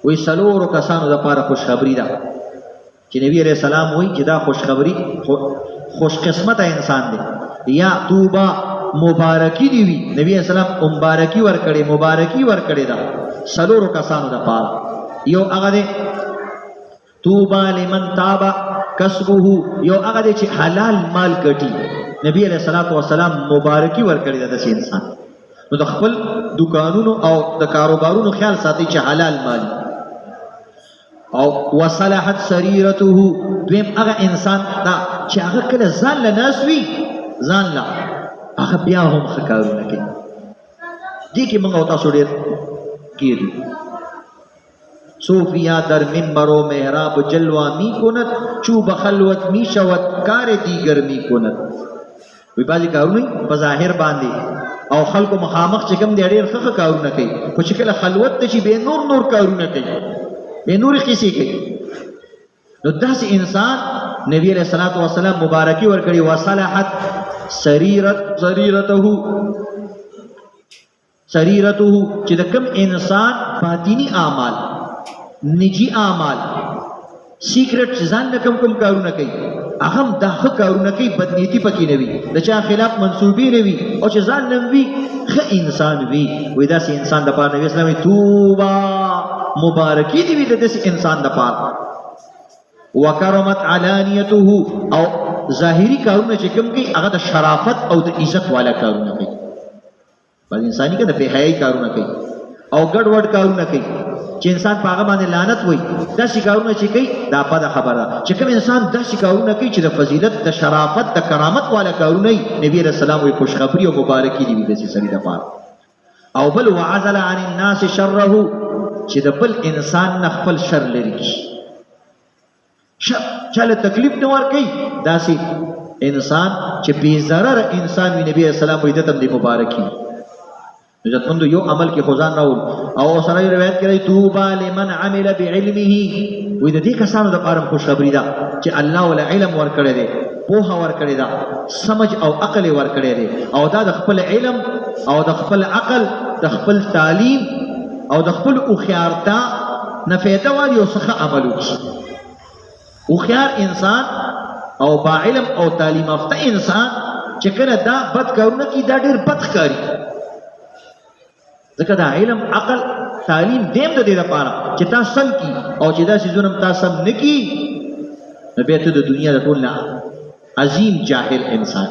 وی سلورو کسانو د پاره خوشخبری ده چې نبی علیہ السلام وی چې دا خوشخبری خوش قسمت انسان دی یا توبه مبارکی دی وی نبی علیہ السلام مبارکی ورکړي دا سلورو کسانو د پاره یو هغه دی توبه لمن تابا کسبه یو هغه دی چې حلال مال ګټي نبی علیہ الصلوۃ والسلام مبارکی ورکړي دا د انسان نو د خپل دکانونو او د کاروبارونو خیال ساتي چې حلال مال او وصلحت سریرته دویم هغه انسان دا چې هغه کله ځان له ناس وي ځان له هغه بیا هم ښه کارونه کوي دې کې موږ او تاسو ډېر کېږي صوفیا در منبر و محراب جلوه می کند چوب خلوت می شود کار دیگر می کند وی بعضې کارونه په ظاهر باندې او خلکو مخامخ چې کوم دی ډېر ښه کارونه کوي خو چې کله خلوت ته شي بې نور کارونه کوي بے نور قصے کوي نو داسې انسان نبی علیہ الصلوۃ والسلام مبارکی ورکړي وصلحت سریرته چې د کوم انسان باطینی اعمال نجی اعمال سیکرټ ځان نه کوم کارونه کوي هغه د ښه کارونه کوي بدنیتی پکې نه وي د چا خلاف منسوبې نه وي او چې ځان نه وي ښه انسان وي وایي داسې انسان د پاره نبی اسلام توبه مبارکی دی وی د دې انسان د پاره وکرمت علانیته او ظاهری کارونه چې کوم کوي هغه د شرافت او د عزت والا کارونه کوي بل انساني کې د بهایي کارونه کوي او ګډ وډ کارونه کوي چې انسان په هغه باندې لعنت وایي داسې کارونه چې کوي دا بده خبره چې کوم انسان داسې کارونه کوي چې د فضیلت د شرافت د کرامت والا کارونه نبی رسول الله وایي خوشخبری او مبارکی دی د دې سړي د پاره او بل وعزل عن الناس شره چې د بل انسان نه خپل شر لري شر چاله تکلیف نه ورکوي داسې انسان چې بې ضرره انسان وي نبی اسلام وایي دته د مبارکي عزتمندو یو عمل کې خدان راول او سره روایت کوي توبه لمن عمل بعلمه وایي د دې کسانو د پاره خوشخبری ده چې الله ول علم ورکړي دي پوهه ورکړي ده سمج او عقل ورکړي دي او دا د خپل علم او د خپل عقل د خپل تعلیم او د خپل اوخیارتا نه فایده والی او څخه عمل وکړي اوخیار انسان او با علم او تعلیم یافته انسان چې کله دا بد کارونه کوي دا ډېر بد ښکاري ځکه دا علم عقل تعلیم دیم د دې لپاره چې تا سم کی او چې دا څیزونه تا سم نه کی نو بیا ته د دنیا د ټول نه عظیم جاهل انسان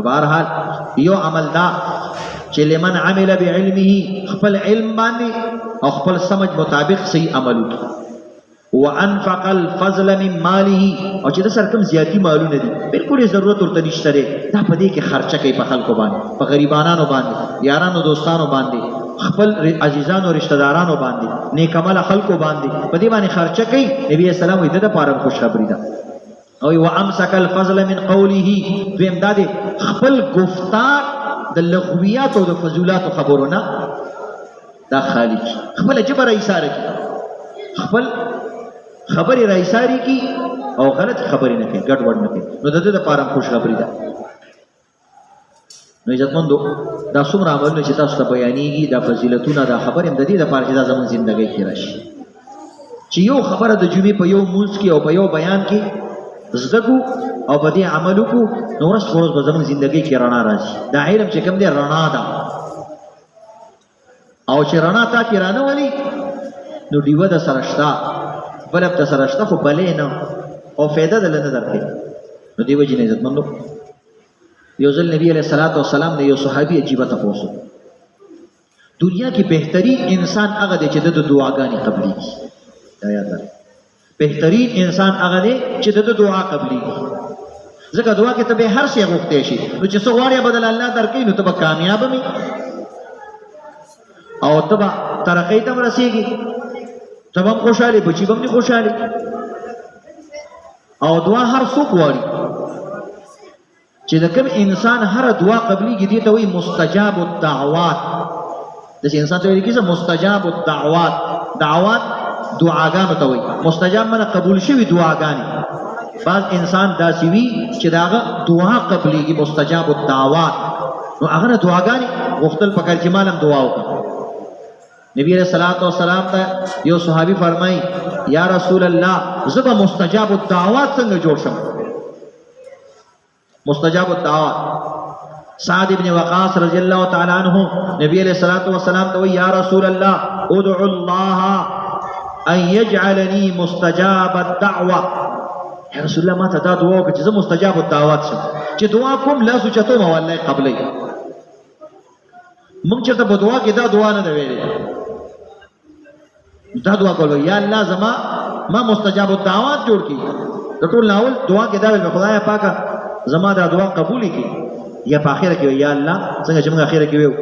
بهرحال یو عمل دا چې لمن عمل بعلمه خپل علم باندې او خپل سمج مطابق صحیح عمل وکړي وانفق الفضل من ماله او چې د سر کوم زیاتی مالونه دي بالکل ضرورت ورته نشته دا په دې کې خرچه کوي په خلکو باندې په غریبانو باندې یارانو دوستانو باندې خپل عزیزانو رشتہ دارانو باندې نیک عمل خلکو باندې په دې باندې خرچه کوي نبی اسلام دې د پاره خوشخبری ده او وامسك الفضل من قوله دویم دا دې خپل گفتار د لغویات او د فضولات خبرونه دا خالق خپل جبر ایثار کی خپل خبري رئیساری کی او غلط خبري نه کوي ګډ وډ نه کوي نو د دې لپاره خوشخبری ده نو عزتمندو دا څومره عملونه چې تاسو ته بیانېږي دا فضیلتونه دا خبرې د دې لپاره چې دا زموږ ژوندۍ کې راشي چې یو خبره د جمعې په یو مونځ کې او په یو بیان کې زده کو او په دې عمل وکړو نو ورځ په ورځ به زموږ ژوندۍ کې رڼا راځي دا علم چې کوم دی رڼا ده او چې رڼا تا کې رانه ولي نو ډیوه د سره شته بلب د سره شته خو بلې نه او فایده دل نه درکې نو دی وجه نه عزتمندو یو ځل نبی علیہ الصلوۃ والسلام نے یو صحابي عجیبه تاسو دنیا کې بهترین انسان هغه دی چې د دعاګانې قبليږي دا یاد لرئ بهترین انسان هغه دی چې د دعا قبليږي ځکه دعا کې ته به هر شی غوښتې شي نو چې څو غواړې بدل الله درکې نو ته به کامیاب مې او ته به ترقۍ ته ورسېږي ته به خوشاله بچي به نه خوشاله او دعا هر څوک غواړي چې د کوم انسان هر دعا قبليږي دي ته وایي مستجاب الدعوات د انسان ته وایي کیسه مستجاب الدعوات دعوات دعاګانو ته وایي مستجاب معنی قبول شوی دعاګانې بعض انسان داسې وي چې داغه دعا قبليږي مستجاب الدعوات نو هغه دعاګانې غوښتل پکار چې مالم دعا وکړه نبی علیہ الصلوۃ والسلام ته یو صحابي فرمای یا رسول الله زبا مستجاب الدعوات څنګه جوړ شم؟ مستجاب الدعوات سعد ابن وقاص رضی اللہ تعالی عنہ نبی علیہ الصلوۃ والسلام ته یا رسول الله ادعو الله ان يجعلني مستجاب الدعوه. یا رسول الله ما ته دا دعا وکړه چې زه مستجاب الدعوات شم، چې دعا کوم لاس اوچتوم او الله قبلې. موږ چېرته په دعا کې دا دعا نه ده ویلې، دا دعا کول یا الله زما ما مستجاب الدعوات جوړ کړي. د ټول ناول دعا کې دا ویل خدای پاکه زما دا دعا قبول کړي، یا په اخره کې یا الله څنګه چې موږ اخره کې ویو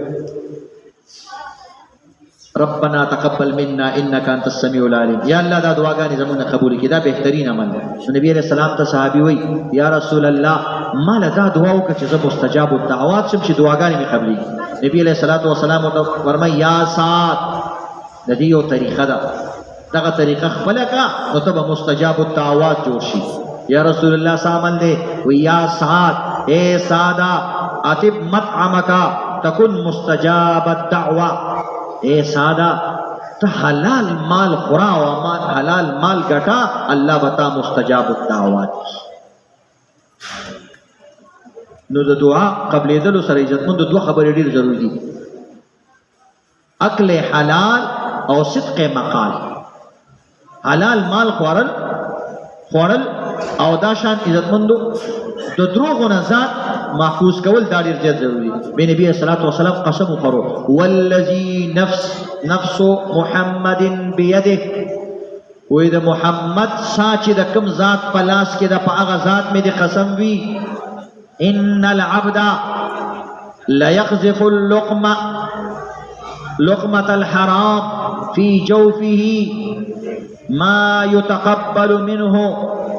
ربنا تقبل منا انك انت السميع العليم، یا الله دا دعاګانې زموږ قبول کړي، دا بهترین عمل دی. نبی علیہ السلام ته صحابي وای یا رسول الله ما له دا دعا وکړه چې زه مستجاب الدعوات شم، چې دعاګانې مې قبلېږي. نبی علیہ الصلوۃ والسلام ته فرمای یا سعد د دې یو طریقه ده، دغه طریقه خپله کړه نو ته به مستجاب الدعوات جوړ شي. یا رسول الله سامن دے وی یا سعد اے سعدہ اتب مطعمکا تکن مستجاب الدعوہ. اے سعدہ تا حلال مال خورا و حلال مال گٹا، اللہ بتا مستجاب الدعوات. نو د دعا قبل دلو سره عزتمند دو خبرې ډېر ضروري دي، اکل حلال او صدق مقال. حلال مال خورل او دا شان عزتمندو د دروغو نه ځان محفوظ کول دا ډېر زیات ضروري. بې نبي صلی الله علیه وسلم قسم وخورو والذي نفس محمد بيده، وې د محمد سا چې د کوم ذات په لاس کې د په هغه ذات مې د قسم وي ان العبد ليقذف لقمة الحرام في جوفه ما يتقبل منه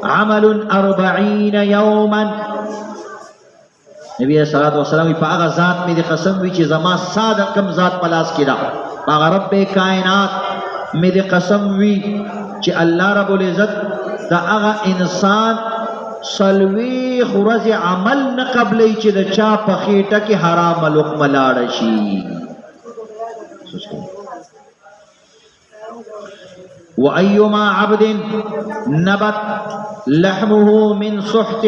عمل 40 يوما. نبی صلی الله علیه وسلم په هغه ذات مې د قسم وی چې زما ساده کم ذات پلاس کړه، هغه رب کائنات مې د قسم وی چې الله رب العزت دا هغه انسان سلوي خورز عمل نه قبلې چې د چا په خېټه کې حرام لقمه لاړ شي. وَأَيُّمَا عَبْدٍ نَبَتْ لَحْمُهُ مِنْ سُحْتٍ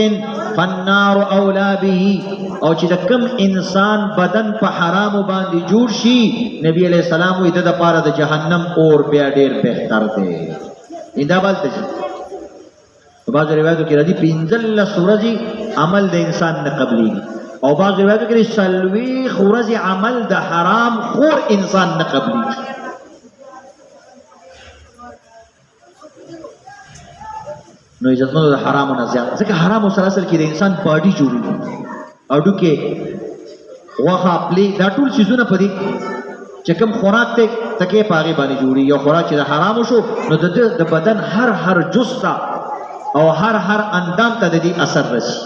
فَالنَّارُ أَوْلَى بِهِ. او چې د کوم انسان بدن په حرامو باندې جوړ شي نبی علیہ السلام وی د پاره د جهنم اور بیا ډیر بهتر دی. انده بالته چې په بعض روایتو کې راځي 15 سورځي عمل د انسان نه قبليږي، او بعض روایتو کې سلوي خورځي عمل د حرام خور انسان نه قبليږي. نو عزتمندو د حرامو نه زیات، ځکه حرامو سره اصل کې د انسان باډي جوړېږي، اډو کې غوښه پلی دا ټول چیزونه په دې چې کوم خوراک ته تکې پاغې باندې جوړي. یو خوراک چې د حرامو شو نو د بدن هر جز ته او هر اندام ته د دې اثر رسي.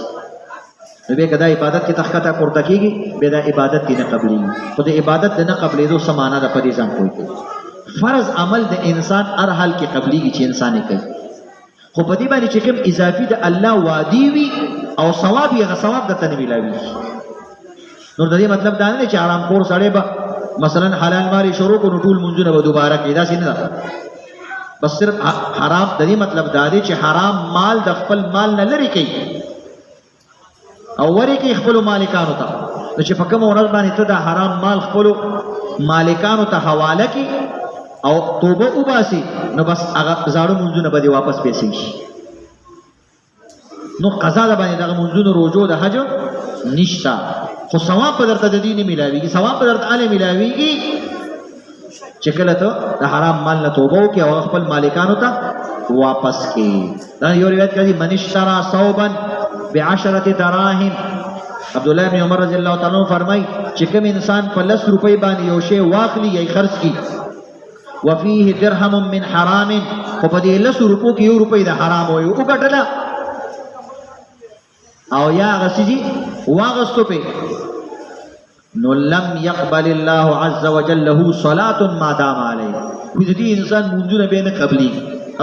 نو بیا که دا عبادت کې تخکته پورته کېږي بیا دا عبادت کې نه قبلېږي. خو د عبادت د نه قبلېدو څه معنا ده په دې ځان پوه کړئ. فرض عمل د انسان هر حال کې قبلېږي چې انسان یې کوي، خو په دې باندې چې کوم اضافي د الله وعدې وي او ثواب یې هغه ثواب درته نه میلاوېږي. نو د دې مطلب دا نه دی چې حرامخور سړی به مثلا حلال مال شروع کړو ټول منځونه به دوباره کوي، داسې نه ده. بس صرف حرام د دې مطلب دا دی چې حرام مال د خپل مال نه لرې کوي او ورې کوي خپلو مالکانو ته. نو چې په کومه ورځ باندې ته د حرام مال خپلو مالکانو ته حواله کړي او توبه وباسي نو بس هغه زاړه منځونه به دې واپس پیسې شي. نو قضا ده باندې دغه منځونو روجو د حج نشته، خو ثواب په درته د دې نه میلاوېږي. ثواب په درته هلې میلاوېږي چې کله ته د حرام مال نه توبه وکړې او خپل مالکانو ته واپس کړې. دا یو روایت کې دي من اشترى ثوبا ب10 دراهم. عبدالله بن عمر رضی الله تعالی عنہ فرمایي چې کوم انسان په 10 روپۍ باندې یو شی واخلي یا خرڅ کړي وفيه درهم من حرام، خو په دې 10 روپو کې 1 روپۍ د حرام وي وګټله او یا غسیږي واغستو په نو لم يقبل الله عز وجل له صلاة ما دام عليه. دې انسان منځونه به نه قبلي،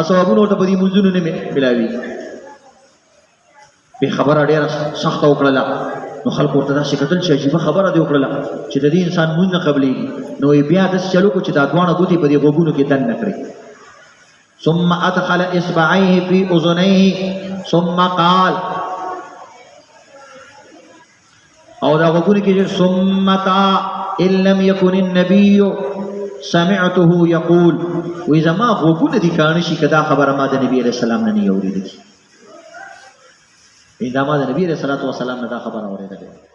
ثوابونه ته په دې منځونه نه ملاوي. به خبره ډیره سخت وکړه نو خلکو ورته داسې کتل چې عجیبه خبره دې وکړله چې د دې انسان مونږ نه قبلېږي نو بیا داسې چلو کو چې دا دواړه ګوتې په دې غوږونو کې دننه کړې ثم ادخل اصبعيه في اذنيه ثم قال او دا غوږونو کې ثم تا ان لم يكن النبي سمعته يقول واذا ما غوږونه دي کانه شي کدا خبره ما د نبی عليه السلام نه اورېدلې دا ما د نبی عليه الصلاه والسلام نه دا خبره اورېدلې